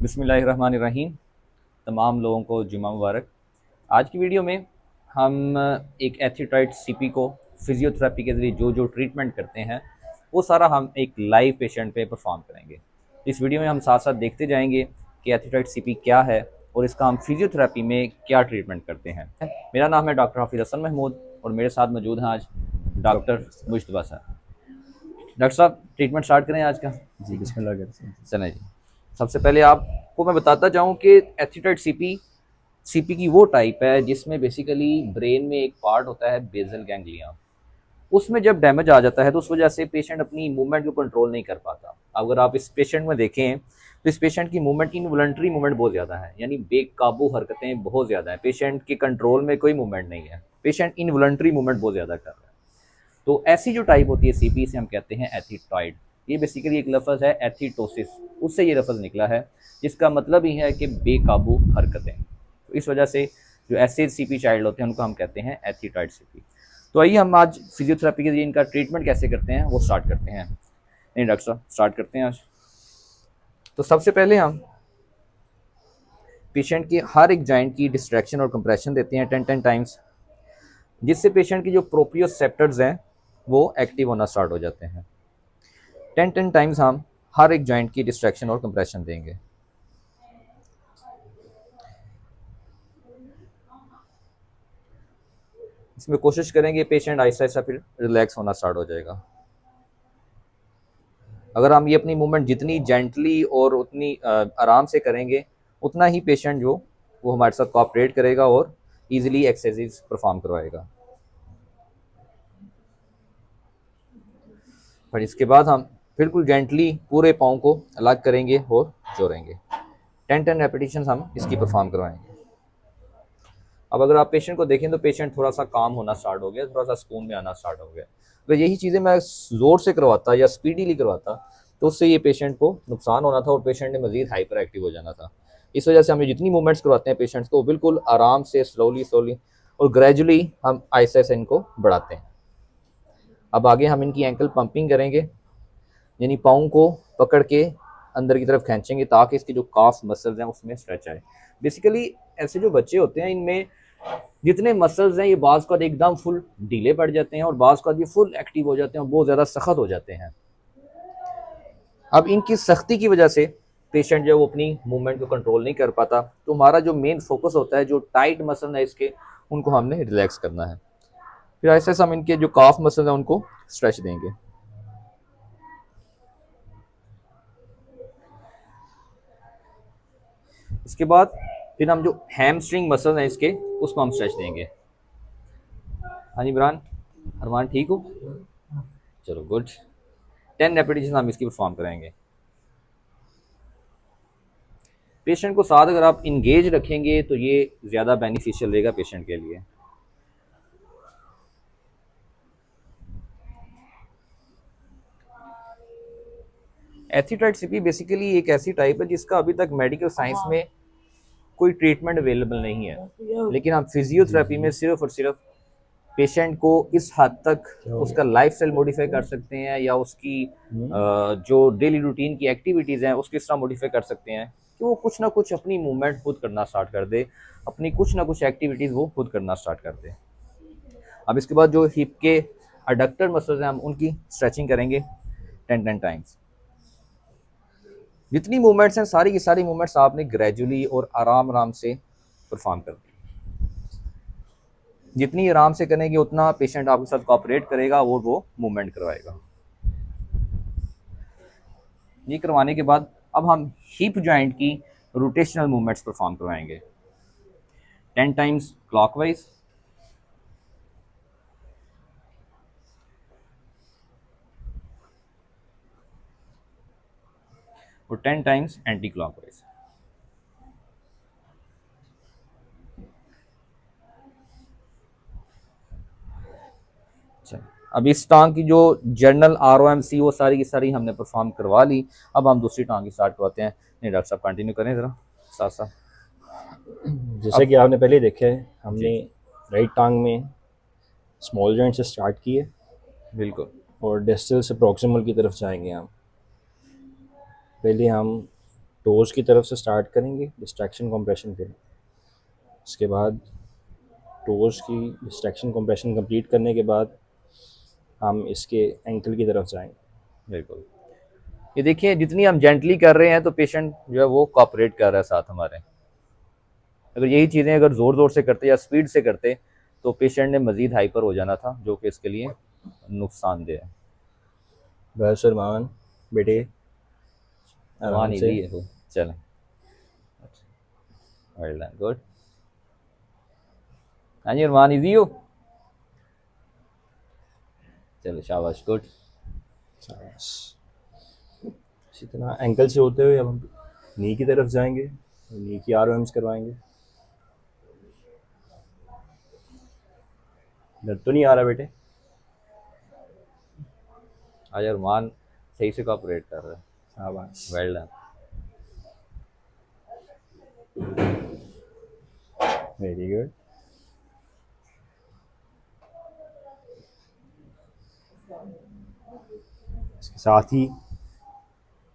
बिस्मिल्लाहिर्रहमानिर्रहीम। तमाम लोगों को जुमा मुबारक। आज की वीडियो में हम एक एथियोटाइड सीपी को फिजियोथेरेपी के ज़रिए जो जो ट्रीटमेंट करते हैं वो सारा हम एक लाइव पेशेंट पे परफॉर्म करेंगे। इस वीडियो में हम साथ साथ देखते जाएंगे कि एथियोटाइड सीपी क्या है और इसका हम फिजियोथेरेपी में क्या ट्रीटमेंट करते हैं। मेरा नाम है डॉक्टर हाफिज़ हसन महमूद और मेरे साथ मौजूद हैं आज डॉक्टर मुश्तबा साहब। डॉक्टर साहब, ट्रीटमेंट स्टार्ट करें आज का? जी बिस्मिल्लाह करते हैं। चलें जी। सबसे पहले आपको मैं बताता जाऊं कि एथियोटाइड सीपी की वो टाइप है जिसमें बेसिकली ब्रेन में एक पार्ट होता है बेसल गैंग्लिया। उसमें जब डैमेज आ जाता है तो उस वजह से पेशेंट अपनी मूवमेंट को कंट्रोल नहीं कर पाता। अगर आप इस पेशेंट में देखें तो इस पेशेंट की मूवमेंट, इनवॉलंटरी मूवमेंट बहुत ज़्यादा है, यानी बेकाबू हरकतें बहुत ज़्यादा है। पेशेंट के कंट्रोल में कोई मूवमेंट नहीं है, पेशेंट इनवॉलंटरी मूवमेंट बहुत ज़्यादा कर रहा है। तो ऐसी जो टाइप होती है सीपी से हम कहते हैं एथिटॉइड। ये बेसिकली एक लफ्ज़ है एथिटोसिस, उससे ये लफ्ज़ निकला है जिसका मतलब ही है कि बेकाबू हरकतें। तो इस वजह से जो ऐसे सीपी चाइल्ड होते हैं उनको हम कहते हैं एथिटॉइड सीपी। तो आइए हम आज फिजियोथेरेपी के लिए इनका ट्रीटमेंट कैसे करते हैं वो स्टार्ट करते हैं। नहीं डॉक्टर साहब, स्टार्ट करते हैं आज। तो सबसे पहले हम पेशेंट की हर एक जॉइंट की डिस्ट्रैक्शन और कंप्रेशन देते हैं 10 टाइम्स, जिससे पेशेंट की जो प्रोप्रियोसेप्टर्स हैं वो एक्टिव होना स्टार्ट हो जाते हैं। 10 टाइम्स हम हर एक जॉइंट की डिस्ट्रैक्शन और कंप्रेशन देंगे। इसमें कोशिश करेंगे पेशेंट आहिस्ता आहिस्ता फिर रिलैक्स होना स्टार्ट हो जाएगा। अगर हम ये अपनी मूवमेंट जितनी जेंटली और उतनी आराम से करेंगे उतना ही पेशेंट जो वो हमारे साथ कोऑपरेट करेगा और इजीली एक्सरसाइज परफॉर्म करवाएगा। पर इसके बाद हम बिल्कुल जेंटली पूरे पाँव को अलग करेंगे और जोड़ेंगे। 10 रेपिटेशन हम इसकी परफॉर्म करवाएंगे। अब अगर आप पेशेंट को देखें तो पेशेंट थोड़ा सा काम होना स्टार्ट हो गया, थोड़ा सा सुकून में आना स्टार्ट हो गया। अगर यही चीज़ें मैं ज़ोर से करवाता या स्पीडीली करवाता तो उससे ये पेशेंट को नुकसान होना था और पेशेंट ने मज़ीद हाइपर एक्टिव हो जाना था। इस वजह से हम जितनी मूवमेंट्स करवाते हैं पेशेंट्स को बिल्कुल आराम से स्लोली और ग्रेजुअली हम आहिस्ता आहिस्ता इनको बढ़ाते हैं। अब आगे हम इनकी एंकल पंपिंग करेंगे, यानी पाँव को पकड़ के अंदर की तरफ खींचेंगे ताकि इसके जो काफ मसल्स हैं उसमें स्ट्रेच आए। बेसिकली ऐसे जो बच्चे होते हैं इनमें जितने मसल्स हैं ये बाज़ का एकदम फुल ढीले पड़ जाते हैं और बाज़ का ये फुल एक्टिव हो जाते हैं और बहुत ज़्यादा सख्त हो जाते हैं। अब इनकी सख्ती की वजह से पेशेंट जो वो अपनी मूवमेंट को कंट्रोल नहीं कर पाता, तो हमारा जो मेन फोकस होता है जो टाइट मसल है इसके उनको हमने रिलैक्स करना है। फिर ऐसे हम इनके जो काफ मसल हैं उनको स्ट्रेच देंगे। इसके बाद फिर हम जो हैमस्ट्रिंग मसल हैं इसके उसको हम स्ट्रेच देंगे। हाँ जी इमरान, अरमान ठीक हो? चलो गुड। 10 रेपिटेशन हम इसकी परफॉर्म करेंगे। पेशेंट को साथ अगर आप इंगेज रखेंगे तो ये ज़्यादा बेनिफिशियल रहेगा पेशेंट के लिए। एथियोटाइड सीपी बेसिकली एक ऐसी टाइप है जिसका अभी तक मेडिकल साइंस में कोई ट्रीटमेंट अवेलेबल नहीं है, लेकिन हम फिजियोथेरेपी में सिर्फ और सिर्फ पेशेंट को इस हद तक उसका लाइफस्टाइल मॉडिफाई कर सकते हैं या उसकी जो डेली रूटीन की एक्टिविटीज़ हैं उसकी इस तरह मॉडिफाई कर सकते हैं कि वो कुछ ना कुछ अपनी मूवमेंट खुद करना स्टार्ट कर दे, अपनी कुछ ना कुछ एक्टिविटीज़ वो खुद करना स्टार्ट कर दे। अब इसके बाद जो हिप के अडक्टर मसल्स हैं हम उनकी स्ट्रेचिंग करेंगे 10 टाइम्स। जितनी मूवमेंट्स हैं सारी की सारी मूवमेंट्स आपने ग्रेजुअली और आराम आराम से परफॉर्म करनी। जितनी आराम से करेंगे उतना पेशेंट आपके साथ कोऑपरेट करेगा और वो मूवमेंट करवाएगा। ये करवाने के बाद अब हम हिप जॉइंट की रोटेशनल मूवमेंट्स परफॉर्म करवाएंगे 10 टाइम्स क्लॉकवाइज और 10 टाइम्स एंटी क्लॉकवाइज। अच्छा, अब इस टांग की जो जर्नल ROMC वो सारी की सारी हमने परफॉर्म करवा ली। अब हम दूसरी टांग की स्टार्ट करवाते हैं। नहीं डॉक्टर साहब कंटिन्यू करें ज़रा साथ साथ। जैसा अब कि आपने पहले देखा है जी हमने राइट टांग में स्मॉल जॉइंट से स्टार्ट किए बिल्कुल। और डिस्टल से प्रॉक्सिमल की तरफ जाएंगे हम। पहले हम टोज की तरफ से स्टार्ट करेंगे डिस्ट्रैक्शन कंप्रेशन पे। इसके बाद टोज की डिस्ट्रैक्शन कंप्रेशन कंप्लीट करने के बाद हम इसके एंकल की तरफ जाएंगे। बिल्कुल, ये देखिए जितनी हम जेंटली कर रहे हैं तो पेशेंट जो है वो कॉपरेट कर रहा है साथ हमारे। अगर यही चीज़ें अगर ज़ोर ज़ोर से करते या स्पीड से करते तो पेशेंट ने मज़ीद हाइपर हो जाना था, जो कि इसके लिए नुकसानदेह है। बस अरमान बेटे वन आराम से। इजी है, चलें, वेल डन, गुड। हाँ जी अरमान, इजी हो, चलो शाबाश, गुड। इसी तरह एंकल से होते हुए अब हम नी की तरफ जाएंगे, नी की आर्म्स करवाएंगे। दर्द तो नहीं आ रहा बेटे? आज अरमान सही से कॉपरेट कर रहा है, शाबाश, वेल डन। Very good. इसके साथ ही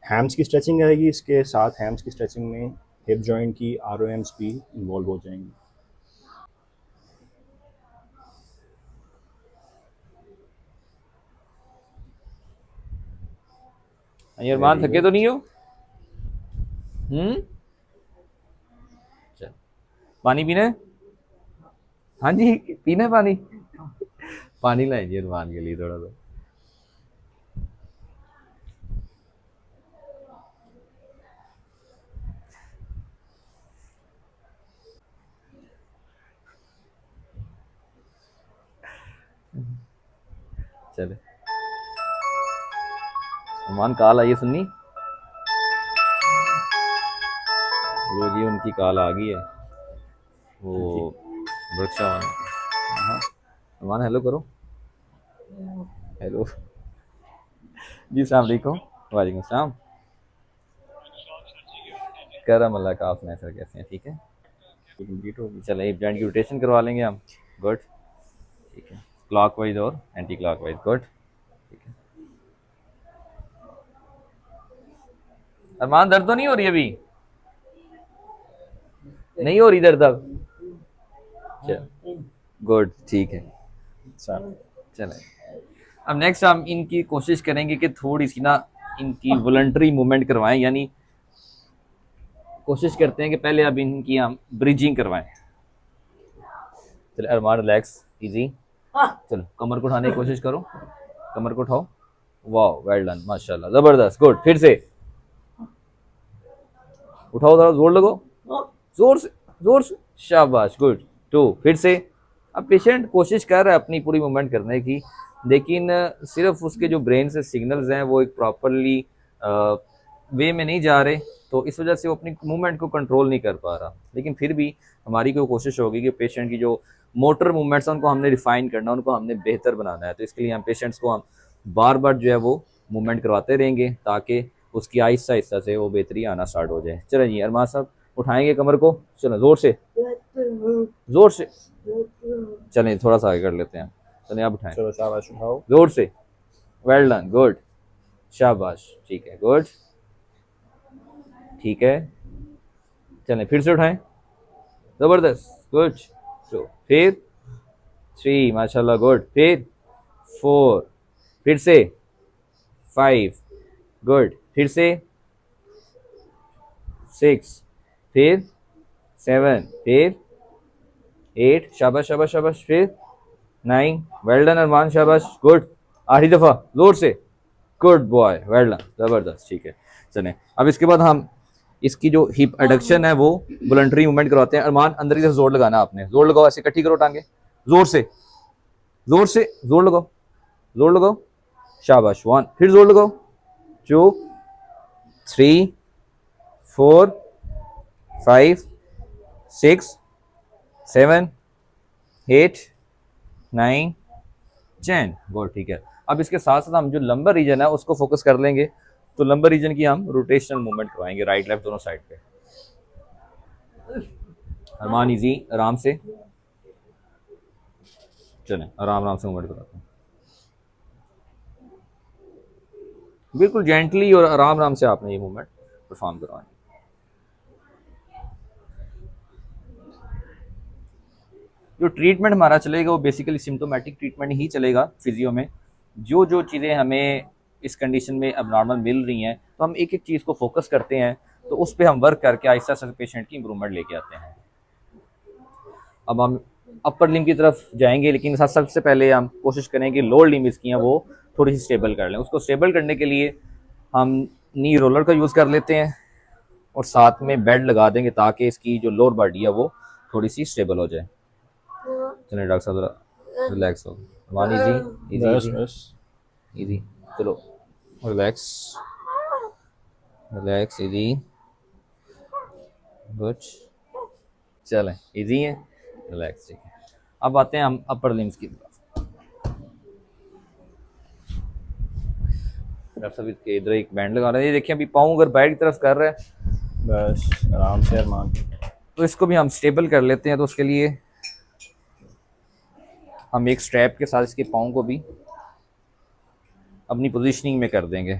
हैम्स की स्ट्रेचिंग आएगी। इसके साथ हैम्स की स्ट्रेचिंग में हिप जॉइंट की आरओएम्स भी इन्वॉल्व हो जाएंगी। हाँ जी अरमान, वेरी थके गुड। तो नहीं हो? चल, पानी पीना है? हाँ जी, पीना है पानी? पानी लाए जी अरमान के लिए थोड़ा सा। चले, अरमान कॉल आई है सुननी? वो जी उनकी कॉल आ गई है, वो वर्कशॉप वाले। हाँ अरमान, हेलो करो, हेलो जी, अस्सलाम वालेकुम। वालेकुम सलाम। करम अल्लाह का, आप सर कैसे हैं? ठीक है, कंप्लीट होगी। चले, एक जॉइंट की रोटेशन करवा लेंगे हम, गुड, ठीक है, क्लॉकवाइज और एंटी क्लॉकवाइज, गुड, ठीक है। अरमान, दर्द तो नहीं हो रही अभी? नहीं हो रही दर्द अब? गुड, ठीक है। चले, अब नेक्स्ट हम इनकी कोशिश करेंगे कि थोड़ी सी ना इनकी वॉलंटरी मूवमेंट करवाएं, यानी कोशिश करते हैं कि पहले अब इनकी हम ब्रिजिंग करवाएं। चलो अरमान, रिलैक्स, इजी। चलो कमर को उठाने की कोशिश करो, कमर को उठाओ, वाह, वेल डन, माशाल्लाह, जबरदस्त, गुड। फिर से उठाओ, थोड़ा जोर लगाओ, जोर से, शाबाश, गुड। टू, फिर से। अब पेशेंट कोशिश कर रहा है अपनी पूरी मूवमेंट करने की, लेकिन सिर्फ उसके जो ब्रेन से सिग्नल्स हैं वो एक प्रॉपरली वे में नहीं जा रहे, तो इस वजह से वो अपनी मूवमेंट को कंट्रोल नहीं कर पा रहा। लेकिन फिर भी हमारी कोई कोशिश होगी कि पेशेंट की जो मोटर मूवमेंट्स हैं उनको हमने रिफाइन करना, उनको हमने बेहतर बनाना है। तो इसके लिए हम पेशेंट्स को हम बार बार जो है वो मूवमेंट करवाते रहेंगे, ताकि उसकी आहिस्ता आहिस्ता से वो बेहतरी आना स्टार्ट हो जाए। चलो जी अरमान साहब, उठाएंगे कमर को, चलो जोर से, जोर से, चलें थोड़ा सा आगे कर लेते हैं, चलें आप उठाएं, चलो शाबाश, उठाओ, जोर से, वेल डन, गुड, शाबाश, ठीक है, गुड, ठीक है। चलें फिर से उठाएं, जबरदस्त, गुड। तो फिर 3, माशाल्लाह, गुड, फिर 4, फिर से 5, गुड, फिर से 6, फिर 7, फिर 8, शाबाश शाबाश शाबाश, फिर 9, वेल डन अरमान, शाबाश, गुड। 8वीं दफा जोर से, गुड बॉय, वेल डन, जबरदस्त, ठीक है। चलें अब इसके बाद हम इसकी जो हिप एडक्शन है वो वॉलंटरी मूवमेंट करवाते हैं। अरमान, अंदर की तरफ जोर लगाना, आपने जोर लगाओ, ऐसे इकट्ठी करो टांगे, जोर से, जोर से, जोर लगाओ, जोर लगाओ, शाबाश। 1, फिर जोर लगाओ, 2, 3, 4, 5, 6, 7, 8, 9, 10, गुड, ठीक है। अब इसके साथ साथ हम जो लंबर रीजन है उसको फोकस कर लेंगे, तो लंबर रीजन की हम रोटेशनल मूवमेंट करवाएंगे, राइट लेफ्ट दोनों साइड पे। अरमान, इजी, आराम से, चलें आराम आराम से मूवमेंट कराते हैं, बिल्कुल जेंटली और आराम आराम से आपने ये मूवमेंट परफॉर्म करवानी। जो ट्रीटमेंट हमारा चलेगा वो बेसिकली सिम्टोमेटिक ट्रीटमेंट ही चलेगा फिजियो में। जो जो चीज़ें हमें इस कंडीशन में अब नॉर्मल मिल रही हैं तो हम एक एक चीज़ को फोकस करते हैं, तो उस पर हम वर्क करके आहिस्ता आहिस्ता पेशेंट की इंप्रूवमेंट लेके आते हैं। अब हम अपर लिम्ब की तरफ जाएंगे, लेकिन सबसे पहले हम कोशिश करें कि लोअर लिम्ब इसकी हैं वो थोड़ी सी स्टेबल कर लें। उसको स्टेबल करने के लिए हम नी रोलर का यूज़ कर लेते हैं और साथ में बेड लगा देंगे ताकि इसकी जो लोअर बॉडी है वो थोड़ी सी स्टेबल हो जाए। चलिए डॉक्टर साहब ज़रा रिलैक्स हो, वन इजी इजी बस इजी बस इजी, चलो रिलैक्स रिलैक्स इजी, गुड, चलें इजी है, रिलैक्स, ठीक है। अब आते हैं हम अपर लिम्स की तरफ। डॉक्टर साहब इसके इधर एक बैंड लगा रहे हैं, ये देखिए अभी पाँव अगर बैक की तरफ कर रहा है बस आराम से अरमान। तो इसको भी हम स्टेबल कर लेते हैं। तो उसके लिए हम एक स्ट्रैप के साथ इसके पाँव को भी अपनी पोजीशनिंग में कर देंगे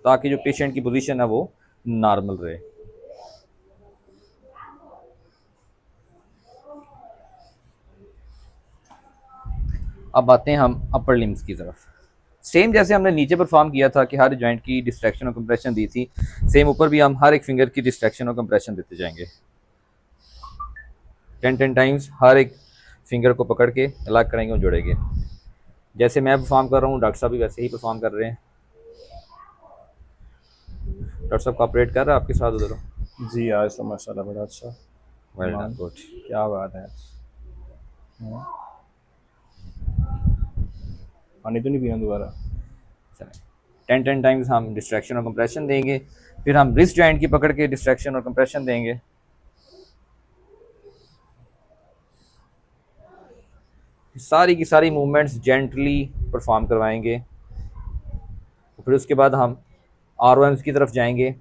ताकि जो पेशेंट की पोजीशन है वो नॉर्मल रहे। अब आते हैं हम अपर लिम्स की तरफ। सेम जैसे हमने नीचे परफॉर्म किया था कि हर जॉइंट की डिस्ट्रैक्शन और कंप्रेशन दी थी, सेम ऊपर भी हम हर एक फिंगर की डिस्ट्रैक्शन और कंप्रेशन देते जाएंगे 10 टाइम्स। हर एक फिंगर को पकड़ के अलग करेंगे और जोड़ेंगे। जैसे मैं परफॉर्म कर रहा हूँ डॉक्टर साहब भी वैसे ही परफॉर्म कर रहे हैं। डॉक्टर साहब कॉपरेट कर रहा है आपके साथ उधर? जी आज तो माशाल्लाह बड़ा अच्छा। वेल डन, गुड, क्या बात है। पानी तो नहीं पीना दोबारा? चलें 10 टाइम्स हम डिस्ट्रैक्शन और कंप्रेशन देंगे, फिर हम रिस्ट जॉइंट की पकड़ के डिस्ट्रैक्शन और कंप्रेशन देंगे। सारी की सारी मूवमेंट्स जेंटली परफॉर्म करवाएंगे। फिर उसके बाद हम आरओएम्स की तरफ जाएंगे।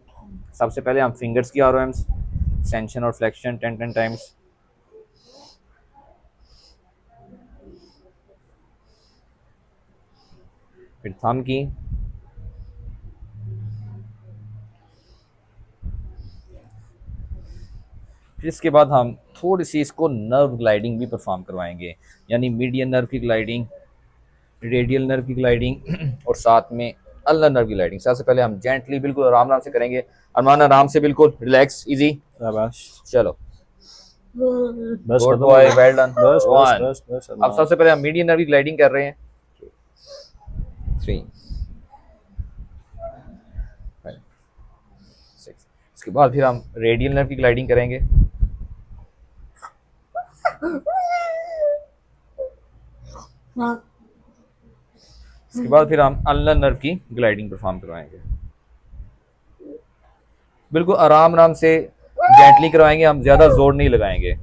सबसे पहले हम फिंगर्स की आरओएम्स, एक्सटेंशन और फ्लेक्शन 10 टाइम्स। फिर थंब की, फिर इसके बाद हम थोड़ी सी इसको नर्व ग्लाइडिंग भी परफॉर्म करवाएंगे, यानी मीडियन नर्व की ग्लाइडिंग, रेडियल नर्व की ग्लाइडिंग और साथ में अल्नर नर्व की ग्लाइडिंग। सबसे पहले हम जेंटली बिल्कुल आराम आराम से करेंगे। अरमान आराम से, बिल्कुल रिलैक्स, इजी, शाबाश, चलो बस गुड बॉय, वेल डन, बस बस वन। बस बस अब सबसे पहले हम मीडियन नर्व की ग्लाइडिंग कर रहे हैं 3 5 6। इसके बाद फिर हम रेडियल नर्व की ग्लाइडिंग करेंगे। इसके बाद फिर हम अल्नर नर्व की ग्लाइडिंग परफॉर्म करवाएंगे। बिल्कुल आराम आराम से जेंटली करवाएंगे, हम ज्यादा जोर नहीं लगाएंगे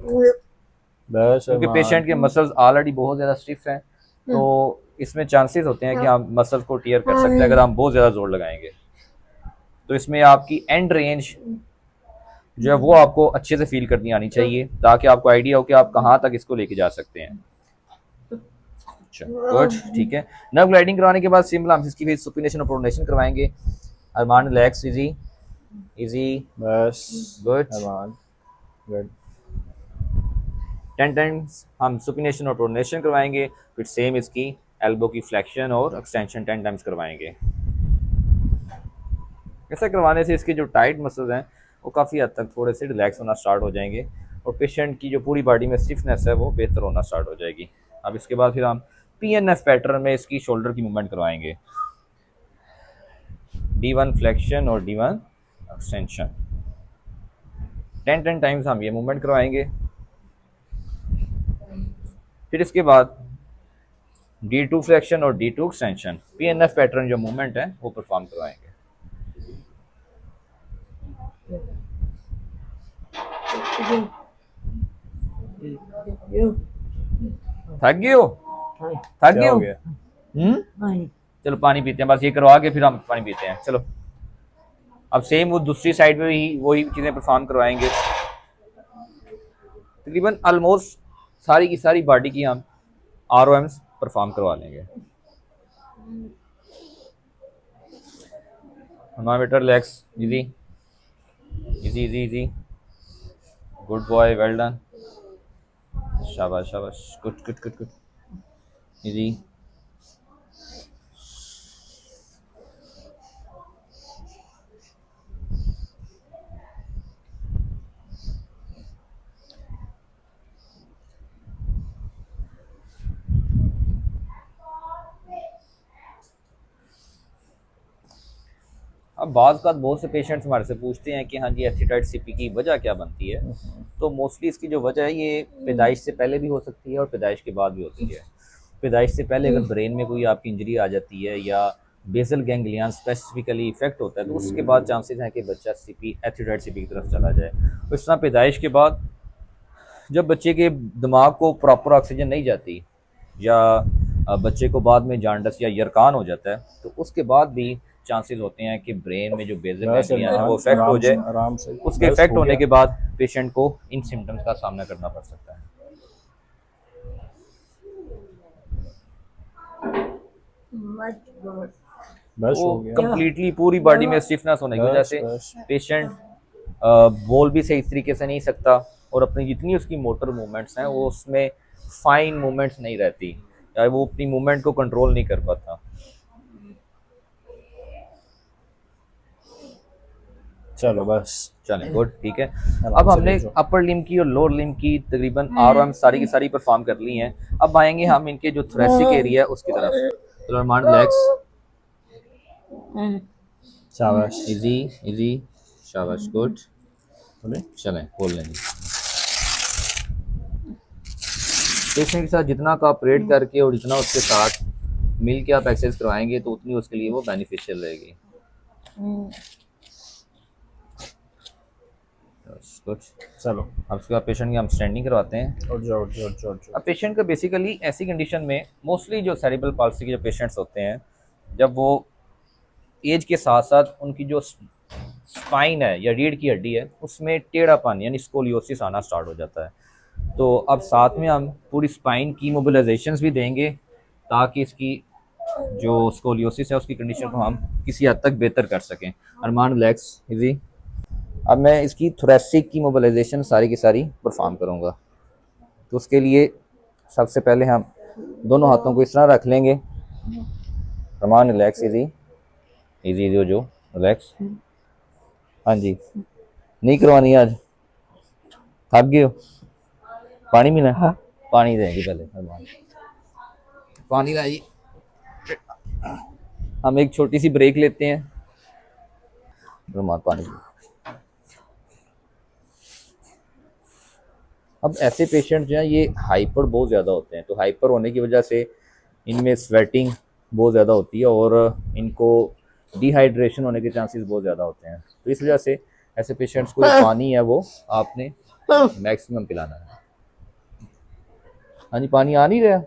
बस क्योंकि पेशेंट के मसल्स ऑलरेडी बहुत ज्यादा स्टिफ हैं, तो इसमें चांसेस होते हैं कि हम मसल्स को टीयर कर सकते हैं अगर हम बहुत ज्यादा जोर लगाएंगे। तो इसमें आपकी एंड रेंज जो है वो आपको अच्छे से फील करनी आनी चाहिए ताकि आपको आइडिया हो कि आप कहाँ तक इसको लेके जा सकते हैं। गुड, ठीक है। नर्व ग्लाइडिंग करवाने के बाद सिंपल हम इसकी फिर सुपिनेशन और प्रोनेशन करवाएंगे। अरमान रिलैक्स, इजी इजी, बस गुड, अरमान गुड। 10 टाइम्स हम सुपिनेशन और प्रोनेशन करवाएंगे। फिर सेम इसकी एल्बो की फ्लेक्शन और एक्सटेंशन 10 टाइम्स करवाएंगे। ऐसा करवाने से इसके जो टाइट मसल्स हैं वो काफ़ी हद तक थोड़े से रिलैक्स होना स्टार्ट हो जाएंगे और पेशेंट की जो पूरी बॉडी में स्टिफनेस है वो बेहतर होना स्टार्ट हो जाएगी। अब इसके बाद फिर हम PNF पैटर्न में इसकी शोल्डर की मूवमेंट करवाएंगे, D1 फ्लेक्शन और D1 एक्सटेंशन 10 टाइम्स हम ये मूवमेंट करवाएंगे। फिर इसके बाद D2 फ्लेक्शन और D2 एक्सटेंशन PNF पैटर्न जो मूवमेंट है वो परफॉर्म करवाएंगे। थक गए हो? थक गए क्या हो हो? गया? चलो पानी पीते हैं, बस ये करवा के फिर हम पानी पीते हैं। चलो अब सेम वो दूसरी साइड में ही वही चीज़ें परफॉर्म करवाएंगे। तकरीबन ऑलमोस्ट सारी की सारी बॉडी की हम ROMs परफॉर्म करवा लेंगे। हमारा बेटा relax, easy easy easy easy, good boy, well done, शाबाश शाबाश, good good good good, easy. अब बाज़ का बहुत से पेशेंट्स हमारे से पूछते हैं कि हाँ जी एथिटाइड सीपी की वजह क्या बनती है। तो मोस्टली इसकी जो वजह है ये पैदाइश से पहले भी हो सकती है और पैदाइश के बाद भी होती है। पैदाइश से पहले अगर ब्रेन में कोई आपकी इंजरी आ जाती है या बेसल गैंग्लियन स्पेसिफिकली इफेक्ट होता है तो उसके बाद चांसेस हैं कि बच्चा सीपी एथिटाइड सीपी की तरफ चला जाए। तो इस तरह पैदाइश के बाद जब बच्चे के दिमाग को प्रॉपर ऑक्सीजन नहीं जाती या बच्चे को बाद में जांडस या यरकान हो जाता है तो उसके बाद भी चांसेस होते हैं कि ब्रेन में जो बेसल गैंग्लियन है वो इफेक्ट हो जाए। आराम से उसके बस इफेक्ट हो होने गया। के बाद पेशेंट को इन सिम्टम्स का सामना करना पड़ सकता है। बस हो वो गया। कम्प्लीटली पूरी बॉडी में स्टिफनेस होने की वजह बस से बस पेशेंट बोल भी सही तरीके से नहीं सकता और अपनी जितनी उसकी मोटर मूवमेंट्स हैं वो उसमें फाइन मूवमेंट्स नहीं रहती या वो अपनी मूवमेंट को कंट्रोल नहीं कर पाता। चलो बस चलें गुड, ठीक है। आराम अब से हमने लेटो। अपर लिम्ब की और लोअर लिम्ब की तकरीबन आर्म सारी की सारी परफॉर्म कर ली हैं। अब आएंगे हम इनके जो थोरेसिक एरिया है उसकी तरफ। तो अरमान रिलैक्स, शाबाश। इजी इजी, शाबाश, गुड। बोले चलें बोल लेंगे। पेशेंट के साथ जितना कोऑपरेट करके और जितना उसके साथ मिल के आप एक्सरसाइज करवाएंगे तो उतनी उसके लिए वो बेनिफिशियल रहेगी। गुड। चलो अब उसके बाद पेशेंट की हम स्टैंडिंग करवाते हैं। उठ जाओ उठ जाओ उठ जाओ उठ जाओ। अब पेशेंट का बेसिकली ऐसी कंडीशन में मोस्टली जो सेरिब्रल पाल्सी के जो पेशेंट्स होते हैं जब वो एज के साथ साथ उनकी जो स्पाइन है या रीढ़ की हड्डी है उसमें टेढ़ापन यानी स्कोलियोसिस आना स्टार्ट हो जाता है। तो अब साथ में हम पूरी स्पाइन की मोबिलाइजेशंस भी देंगे ताकि इसकी जो स्कोलियोसिस है उसकी कंडीशन को हम किसी हद तक बेहतर कर सकें। अरमान रिलैक्स, इजी। अब मैं इसकी थोरेसिक की मोबिलाइजेशन सारी की सारी परफॉर्म करूँगा। तो उसके लिए सबसे पहले हम दोनों हाथों को इस तरह रख लेंगे। अरमान रिलैक्स, इजी इजी इजी, जो रिलैक्स। हाँ जी, नहीं करवानी आज, थक गए हो? पानी पीना? हाँ। पानी देंगे पहले अरमान, पानी लाइए। हम एक छोटी सी ब्रेक लेते हैं। अरमान पानी पी। अब ऐसे पेशेंट जो हैं ये हाइपर बहुत ज़्यादा होते हैं। तो हाइपर होने की वजह से इनमें स्वेटिंग बहुत ज़्यादा होती है और इनको डिहाइड्रेशन होने के चांसेस बहुत ज़्यादा होते हैं। तो इस वजह से ऐसे पेशेंट्स को जो पानी है वो आपने मैक्सिमम पिलाना है। हाँ जी, पानी आ नहीं रहा,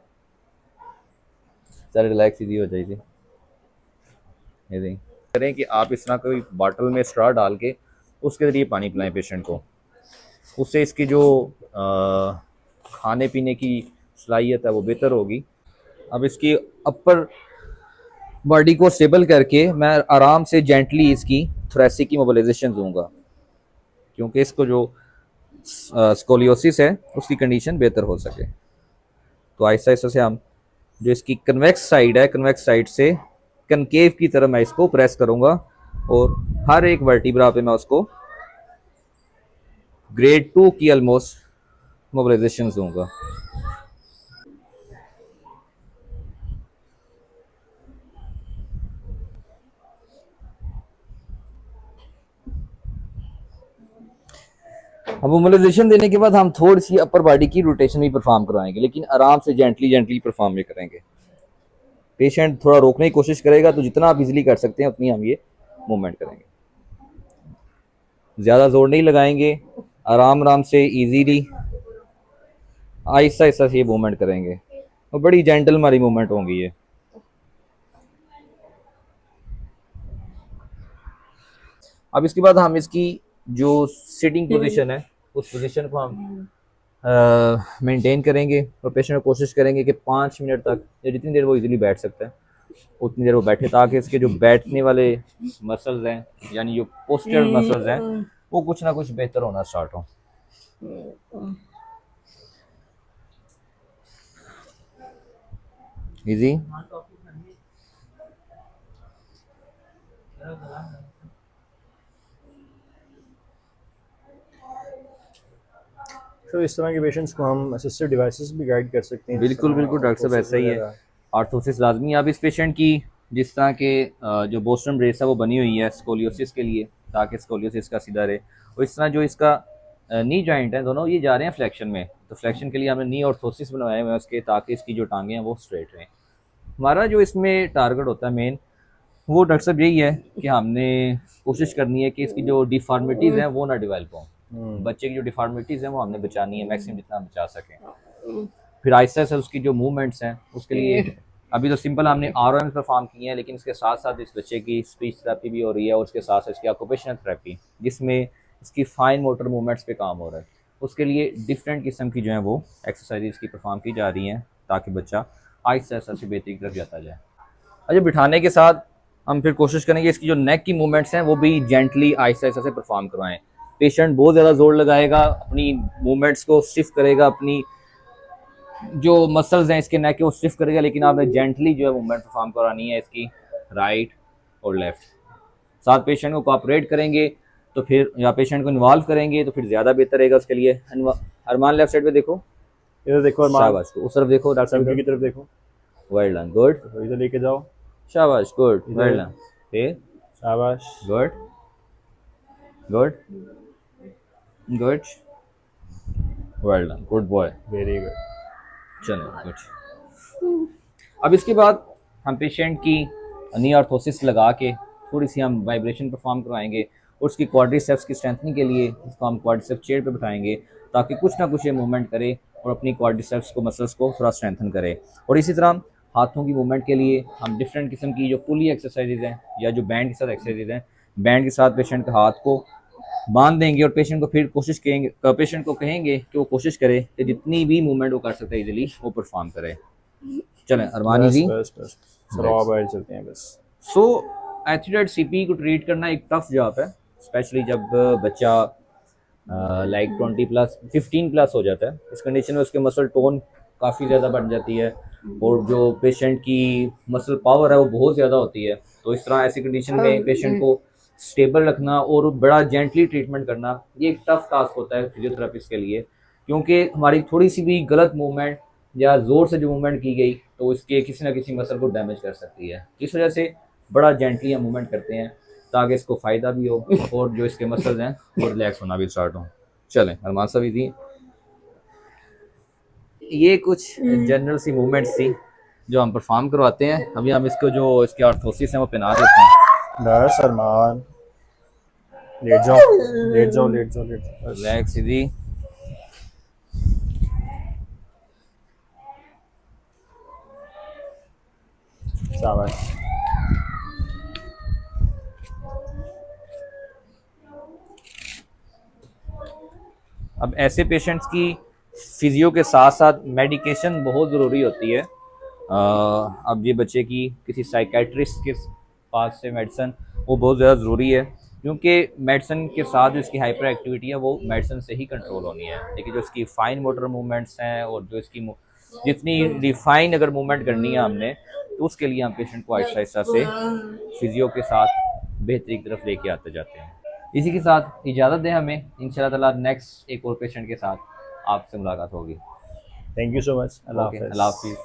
चल रिलैक्स, इजी हो जाएगी। ये करें कि आप इस तरह कोई बॉटल में स्ट्रॉ डाल के उसके ज़रिए पानी पिलाएं पेशेंट को। उससे इसकी जो खाने पीने की सलाहियत है वो बेहतर होगी। अब इसकी अपर बॉडी को स्टेबल करके मैं आराम से जेंटली इसकी थोरेसिक की मोबिलाइजेशन दूंगा क्योंकि इसको जो स्कोलियोसिस है उसकी कंडीशन बेहतर हो सके। तो आहिस्ता आहिस्ता से हम जो इसकी कन्वेक्स साइड है कन्वेक्स साइड से कनकेव की तरफ मैं इसको प्रेस करूंगा और हर एक वर्टिब्रा पे मैं उसको ग्रेड 2 की ऑलमोस्ट मोबिलाइजेशन दूंगा। अब मोबिलाइजेशन देने के बाद हम थोड़ी सी अपर बॉडी की रोटेशन भी परफॉर्म करवाएंगे लेकिन आराम से जेंटली जेंटली परफॉर्म भी करेंगे। पेशेंट थोड़ा रोकने की कोशिश करेगा तो जितना आप इजीली कर सकते हैं उतनी हम ये मूवमेंट करेंगे। ज़्यादा जोर नहीं लगाएंगे, आराम आराम से इजीली आहिस्ता आहिस्ता से ये मूवमेंट करेंगे और बड़ी जेंटल हमारी मूवमेंट होंगी ये। अब इसके बाद हम इसकी जो सिटिंग पोजीशन है उस पोजीशन को हम मेंटेन करेंगे और पेशेंट को कोशिश करेंगे कि 5 मिनट तक या जितनी देर वो इजीली बैठ सकता है उतनी देर वो बैठे ताकि इसके जो बैठने वाले मसल्स हैं यानी जो पोस्चर मसल्स हैं वो कुछ ना कुछ बेहतर होना स्टार्ट हो। इजी। तो इस तरह के पेशेंट्स को हम असिस्टिव डिवाइसेस भी गाइड कर सकते हैं, बिल्कुल बिल्कुल डॉक्टर साहब, ऐसा ही है। आर्थोसिस लाजमी है। अब इस पेशेंट की जिस तरह के जो बोस्टन ब्रेस है वो बनी हुई है स्कोलियोसिस के लिए, ताकि स्कोलियोसिस का सीधा रहे। और इस तरह जो इसका नी जॉइंट है, दोनों ये जा रहे हैं फ्लेक्शन में, तो फ्लेक्शन के लिए हमने नी ऑर्थोसिस बनवाए हुए हैं उसके, ताकि इसकी जो टांगे हैं वो स्ट्रेट रहें। हमारा जो इसमें टारगेट होता है मेन, वो डॉक्टर साहब यही है कि हमने कोशिश करनी है कि इसकी जो डिफॉर्मिटीज़ हैं वो ना डेवलप हों। बच्चे की जो डिफॉर्मिटीज़ हैं वो हमने बचानी है, मैक्सिमम जितना हम बचा सकें। फिर आहिस्ता आहिस्ता उसकी जो मूवमेंट्स हैं उसके लिए अभी तो सिंपल हमने ROM परफॉर्म किए हैं, लेकिन इसके साथ साथ इस बच्चे की स्पीच थेरेपी भी हो रही है, और उसके साथ साथ इसकी ऑक्यूपेशनल थेरेपी, जिसमें इसकी फाइन मोटर मूवमेंट्स पे काम हो रहा है। उसके लिए डिफरेंट किस्म की जो है वो एक्सरसाइज की परफॉर्म की जा रही हैं, ताकि बच्चा आहिस्ता आहिस्ता से बेहतरी की तरफ जाता जाए। अच्छा, बिठाने के साथ हम फिर कोशिश करेंगे इसकी जो नेक की मूवमेंट्स हैं वो भी जेंटली आहिस्ता आहिस्ता से परफॉर्म करवाएं। पेशेंट बहुत ज़्यादा जोर लगाएगा, अपनी मूवमेंट्स को स्टिफ करेगा, अपनी जो मसल्स हैं इसके नेक के वो स्टिफ करेगा, लेकिन आपने जेंटली जो है मूवमेंट परफॉर्म करवानी है इसकी राइट और लेफ्ट। साथ पेशेंट को कोऑपरेट करेंगे तो फिर, या पेशेंट को इन्वॉल्व करेंगे तो फिर ज़्यादा बेहतर रहेगा उसके लिए। अरमान लेफ्ट साइड पे देखो, इधर देखो अरमान, शाबाश, उस तरफ देखो डॉक्टर साहब की तरफ देखो, वेल डन, गुड, तो इधर लेके जाओ, शाबाश, गुड, वेल डन, फिर शाबाश, good good good, well done, good boy, very good. चलें गुड। अब इसके बाद हम पेशेंट की नी ऑर्थोसिस लगा के थोड़ी सी हम वाइब्रेशन परफॉर्म करवाएंगे, और उसकी क्वाड्रिसेप्स की स्ट्रेंथनिंग के लिए इसको हम क्वाड्रिसेप्स चेयर पे बिठाएंगे, ताकि कुछ ना कुछ ये मूवमेंट करे और अपनी क्वाड्रिसेप्स को, मसल्स को थोड़ा स्ट्रेंथन करे। और इसी तरह हाथों की मूवमेंट के लिए हम डिफरेंट किस्म की जो पुली एक्सरसाइजेज हैं, या जो बैंड के साथ एक्सरसाइजेज हैं, बैंड के साथ पेशेंट के हाथ को बांध देंगे, और पेशेंट को फिर कोशिश करेंगे, पेशेंट को कहेंगे कि वो कोशिश करे कि जितनी भी मूवमेंट वो कर सकता है इजीली वो परफॉर्म करे। चलें अरमानी जी, बस बस बाहर चलते हैं बस। सो एथिलेट CP को ट्रीट करना एक टफ जॉब है, स्पेशली जब बच्चा लाइक 15+ हो जाता है। इस कंडीशन में उसके मसल टोन काफ़ी ज़्यादा बढ़ जाती है, और जो पेशेंट की मसल पावर है वो बहुत ज़्यादा होती है। तो इस तरह ऐसी कंडीशन में पेशेंट को स्टेबल रखना और बड़ा जेंटली ट्रीटमेंट करना, ये एक टफ टास्क होता है फिजियोथेरेपिस्ट के लिए, क्योंकि हमारी थोड़ी सी भी गलत मूवमेंट या ज़ोर से जो मूवमेंट की गई तो इसके किसी ना किसी मसल को डैमेज कर सकती है। इस वजह से बड़ा जेंटली हम मूवमेंट करते हैं, ताकि इसको फ़ायदा भी हो और जो इसके मसल्स हैं वो रिलैक्स होना भी स्टार्ट हो। चलें अरमान साहब जी, ये कुछ जनरल सी मूवमेंट्स थी जो हम परफॉर्म करवाते हैं। अभी हम इसको जो इसके ऑर्थोसिस हैं वो पहना देते हैं। बस अरमान, लेट जाओ लेट जाओ लेट जाओ लेट जाओ, रिलैक्स जी। शाबाश। अब ऐसे पेशेंट्स की फिजियो के साथ साथ मेडिकेशन बहुत ज़रूरी होती है। अब ये बच्चे की किसी साइकेट्रिस्ट के पास से मेडिसिन वो बहुत ज़्यादा ज़रूरी है, क्योंकि मेडिसिन के साथ जो इसकी हाइपर एक्टिविटी है वो मेडिसिन से ही कंट्रोल होनी है। लेकिन जो इसकी फाइन मोटर मूवमेंट्स हैं, और जो इसकी जितनी रिफाइन अगर मूवमेंट करनी है हमने, तो उसके लिए हम पेशेंट को आहिस्ता आहिस्ता से फिजियो के साथ बेहतरी की तरफ लेके आते जाते हैं। इसी के साथ इजाज़त दें हमें, इंशाल्लाह ताला नेक्स्ट एक और पेशेंट के साथ आपसे मुलाकात होगी। Thank you so much. अल्लाह हाफ़िज़। अल्लाह हाफिज़।